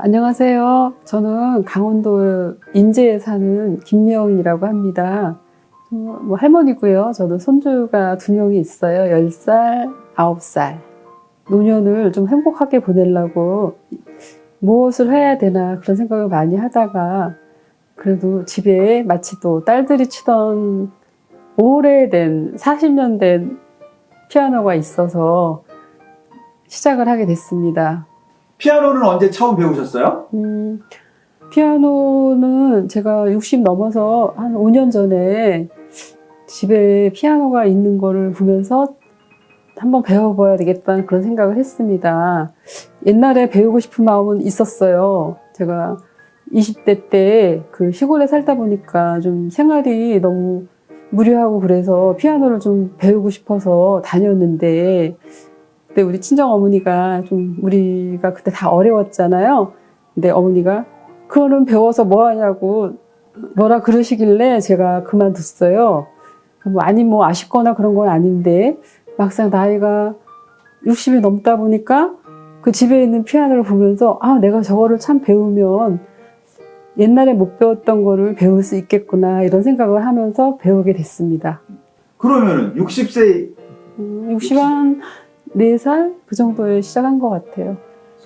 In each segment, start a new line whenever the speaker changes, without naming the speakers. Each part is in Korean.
안녕하세요. 저는 강원도 인제에 사는 김미영이라고 합니다. 뭐 할머니고요. 저도 손주가 2명이 있어요. 10살, 9살. 노년을 좀 행복하게 보내려고 무엇을 해야 되나 그런 생각을 많이 하다가 그래도 집에 마치 또 딸들이 치던 오래된 40년 된 피아노가 있어서 시작을 하게 됐습니다.
피아노는 언제 처음 배우셨어요?
피아노는 제가 60 넘어서 한 5년 전에 집에 피아노가 있는 거를 보면서 한번 배워봐야 되겠다는 그런 생각을 했습니다. 옛날에 배우고 싶은 마음은 있었어요. 제가 20대 때 그 시골에 살다 보니까 좀 생활이 너무 무료하고 그래서 피아노를 좀 배우고 싶어서 다녔는데 그때 우리 친정 어머니가 좀 우리가 그때 다 어려웠잖아요. 근데 어머니가 그거는 배워서 뭐 하냐고 뭐라 그러시길래 제가 그만뒀어요. 아니 뭐 아쉽거나 그런 건 아닌데 막상 나이가 60이 넘다 보니까 그 집에 있는 피아노를 보면서 아 내가 저거를 참 배우면 옛날에 못 배웠던 거를 배울 수 있겠구나 이런 생각을 하면서 배우게 됐습니다.
그러면은 60세
64살 그 정도에 시작한 것 같아요.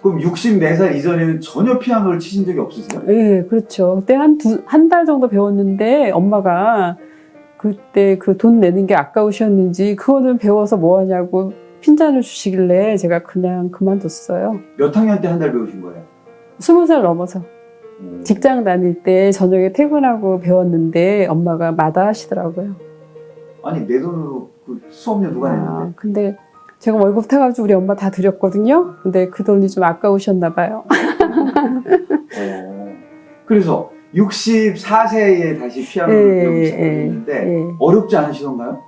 그럼 64살 이전에는 전혀 피아노를 치신 적이 없으세요?
네, 그렇죠. 그때 한 달 정도 배웠는데 엄마가 그때 그 돈 내는 게 아까우셨는지 그거는 배워서 뭐 하냐고 핀잔을 주시길래 제가 그냥 그만뒀어요.
몇 학년 때 한 달 배우신 거예요?
20살 넘어서. 직장 다닐 때 저녁에 퇴근하고 배웠는데 엄마가 마다하시더라고요.
아니 내 돈으로 그 수업료 누가 냈는데?
근데 제가 월급 타가지고 우리 엄마 다 드렸거든요. 근데 그 돈이 좀 아까우셨나 봐요.
그래서 64세에 다시 피아노를 배우기 시작했는데 어렵지 않으시던가요?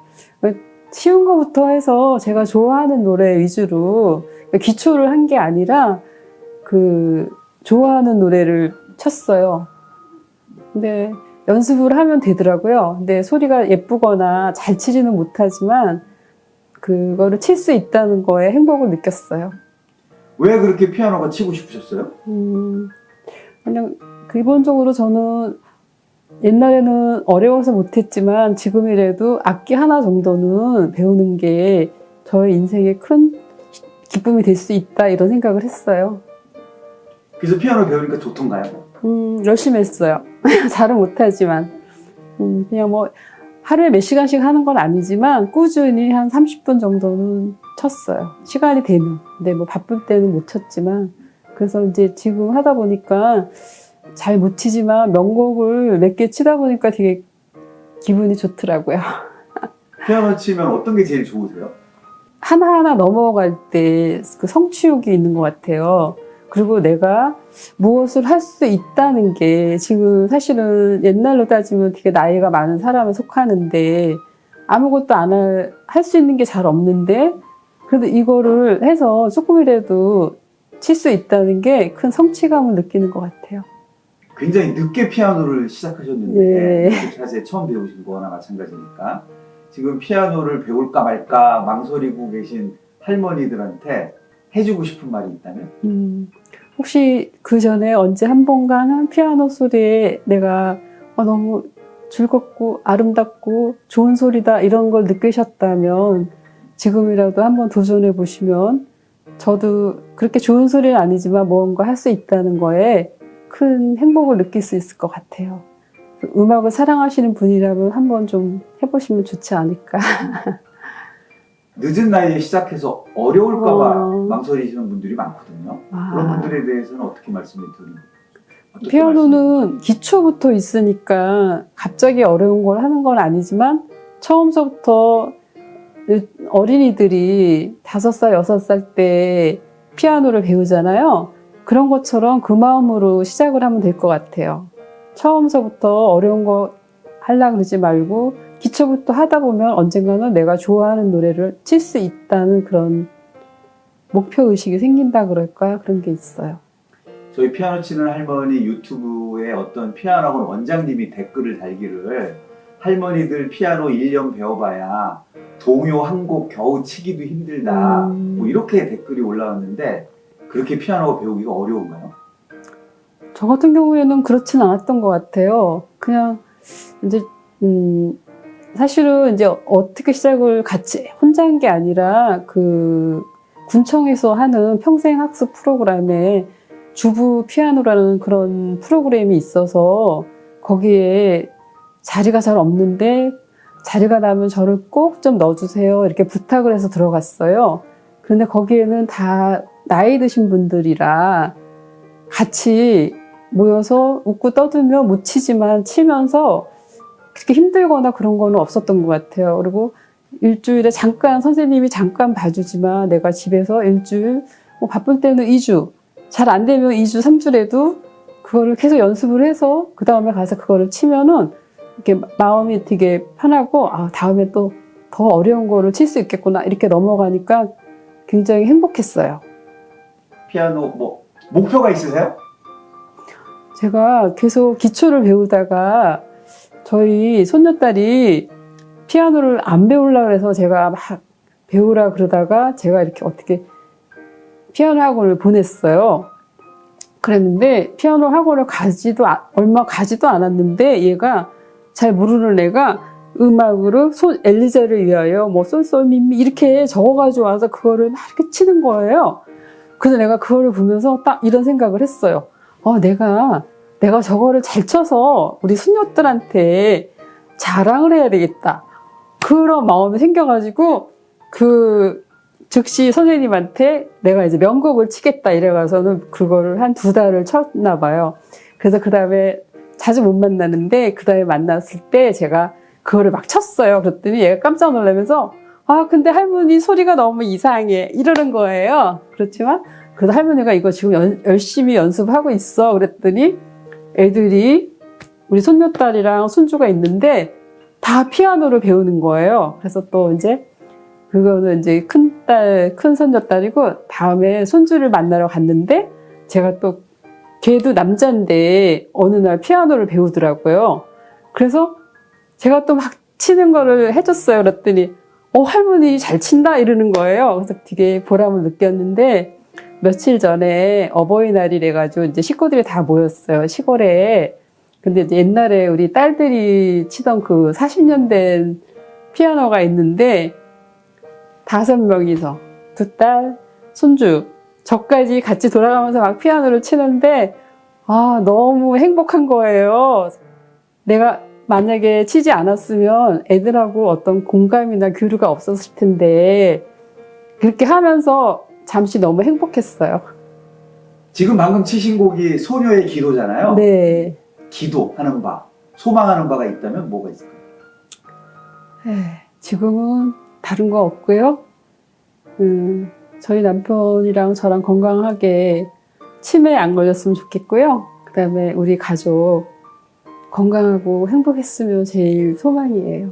쉬운 거부터 해서 제가 좋아하는 노래 위주로 기초를 한 게 아니라 그 좋아하는 노래를 쳤어요. 근데 연습을 하면 되더라고요. 근데 소리가 예쁘거나 잘 치지는 못하지만 그거를 칠 수 있다는 거에 행복을 느꼈어요.
왜 그렇게 피아노가 치고 싶으셨어요?
그냥 기본적으로 저는 옛날에는 어려워서 못했지만 지금이라도 악기 하나 정도는 배우는 게 저의 인생에 큰 기쁨이 될 수 있다 이런 생각을 했어요.
그래서 피아노 배우니까 좋던가요?
열심히 했어요. 잘은 못하지만 그냥 뭐 하루에 몇 시간씩 하는 건 아니지만 꾸준히 한 30분 정도는 쳤어요. 시간이 되면. 근데 뭐 바쁠 때는 못 쳤지만 그래서 이제 지금 하다 보니까 잘 못 치지만 명곡을 몇 개 치다 보니까 되게 기분이 좋더라고요.
피아노 치면 어떤 게 제일 좋으세요?
하나하나 넘어갈 때 그 성취욕이 있는 것 같아요. 그리고 내가 무엇을 할 수 있다는 게 지금 사실은 옛날로 따지면 되게 나이가 많은 사람에 속하는데 아무것도 안 할 수 있는 게 잘 없는데 그래도 이거를 해서 조금이라도 칠 수 있다는 게 큰 성취감을 느끼는 것 같아요.
굉장히 늦게 피아노를 시작하셨는데 64세에 처음 배우신 거나 마찬가지니까 지금 피아노를 배울까 말까 망설이고 계신 할머니들한테 해주고 싶은 말이 있다면?
혹시 그 전에 언제 한 번간은 피아노 소리에 내가 너무 즐겁고 아름답고 좋은 소리다 이런 걸 느끼셨다면 지금이라도 한번 도전해 보시면 저도 그렇게 좋은 소리는 아니지만 뭔가 할 수 있다는 거에 큰 행복을 느낄 수 있을 것 같아요. 음악을 사랑하시는 분이라면 한번 좀 해보시면 좋지 않을까.
늦은 나이에 시작해서 어려울까봐 망설이시는 분들이 많거든요. 그런 분들에 대해서는 어떻게 말씀을 드리는 거예요?
피아노는 기초부터 있으니까 갑자기 어려운 걸 하는 건 아니지만 처음서부터 어린이들이 5살, 6살 때 피아노를 배우잖아요. 그런 것처럼 그 마음으로 시작을 하면 될 것 같아요. 처음서부터 어려운 거 하려고 그러지 말고 기초부터 하다 보면 언젠가는 내가 좋아하는 노래를 칠 수 있다는 그런 목표의식이 생긴다 그럴까요? 그런 게 있어요.
저희 피아노 치는 할머니 유튜브에 페이스북에 어떤 피아노 학원 원장님이 댓글을 달기를 할머니들 피아노 1년 배워봐야 동요 한 곡 겨우 치기도 힘들다. 뭐 이렇게 댓글이 올라왔는데 그렇게 피아노 배우기가 어려운가요?
저 같은 경우에는 그렇진 않았던 것 같아요. 그냥 이제 사실은 이제 어떻게 시작을 같이 혼자 한 게 아니라 그 군청에서 하는 평생학습 프로그램에 주부 피아노라는 그런 프로그램이 있어서 거기에 자리가 잘 없는데 자리가 나면 저를 꼭 좀 넣어주세요 이렇게 부탁을 해서 들어갔어요. 그런데 거기에는 다 나이 드신 분들이라 같이 모여서 웃고 떠들며 못 치지만 치면서 그렇게 힘들거나 그런 거는 없었던 것 같아요. 그리고 일주일에 잠깐 선생님이 잠깐 봐주지만 내가 집에서 일주일 뭐 바쁠 때는 2주 잘 안 되면 2주 3주라도 그거를 계속 연습을 해서 그 다음에 가서 그거를 치면은 이렇게 마음이 되게 편하고 아 다음에 또 더 어려운 거를 칠 수 있겠구나 이렇게 넘어가니까 굉장히 행복했어요.
피아노 뭐 목표가 있으세요?
제가 계속 기초를 배우다가 저희 손녀딸이 피아노를 안 배우려고 해서 제가 막 배우라 그러다가 제가 이렇게 어떻게 피아노 학원을 보냈어요. 그랬는데 피아노 학원을 얼마 가지도 않았는데 얘가 잘 모르는 애가 음악으로 엘리제를 위하여 뭐 솔솔미미 이렇게 적어가지고 와서 그거를 막 이렇게 치는 거예요. 그래서 내가 그거를 보면서 딱 이런 생각을 했어요. 내가 저거를 잘 쳐서 우리 손녀들한테 자랑을 해야 되겠다. 그런 마음이 생겨가지고 즉시 선생님한테 내가 이제 명곡을 치겠다 이래가서는 그거를 한 2달을 쳤나 봐요. 그래서 그 다음에 자주 못 만나는데 그 다음에 만났을 때 제가 그거를 막 쳤어요. 그랬더니 얘가 깜짝 놀라면서 근데 할머니 소리가 너무 이상해 이러는 거예요. 그렇지만 그래도 할머니가 이거 지금 열심히 연습하고 있어 그랬더니 애들이 우리 손녀딸이랑 손주가 있는데 다 피아노를 배우는 거예요. 그래서 또 이제 그거는 이제 큰 손녀딸이고 다음에 손주를 만나러 갔는데 제가 또 걔도 남자인데 어느 날 피아노를 배우더라고요. 그래서 제가 또 막 치는 거를 해줬어요. 그랬더니 할머니 잘 친다 이러는 거예요. 그래서 되게 보람을 느꼈는데 며칠 전에 어버이날이래 가지고 이제 식구들이 다 모였어요. 시골에. 근데 이제 옛날에 우리 딸들이 치던 그 40년 된 피아노가 있는데 5명이서 2딸, 손주, 저까지 같이 돌아가면서 막 피아노를 치는데 너무 행복한 거예요. 내가 만약에 치지 않았으면 애들하고 어떤 공감이나 교류가 없었을 텐데 그렇게 하면서 잠시 너무 행복했어요.
지금 방금 치신 곡이 소녀의 기도잖아요.
네.
기도하는 바, 소망하는 바가 있다면 뭐가 있을까요?
지금은 다른 거 없고요. 저희 남편이랑 저랑 건강하게 치매에 안 걸렸으면 좋겠고요. 그 다음에 우리 가족 건강하고 행복했으면 제일 소망이에요.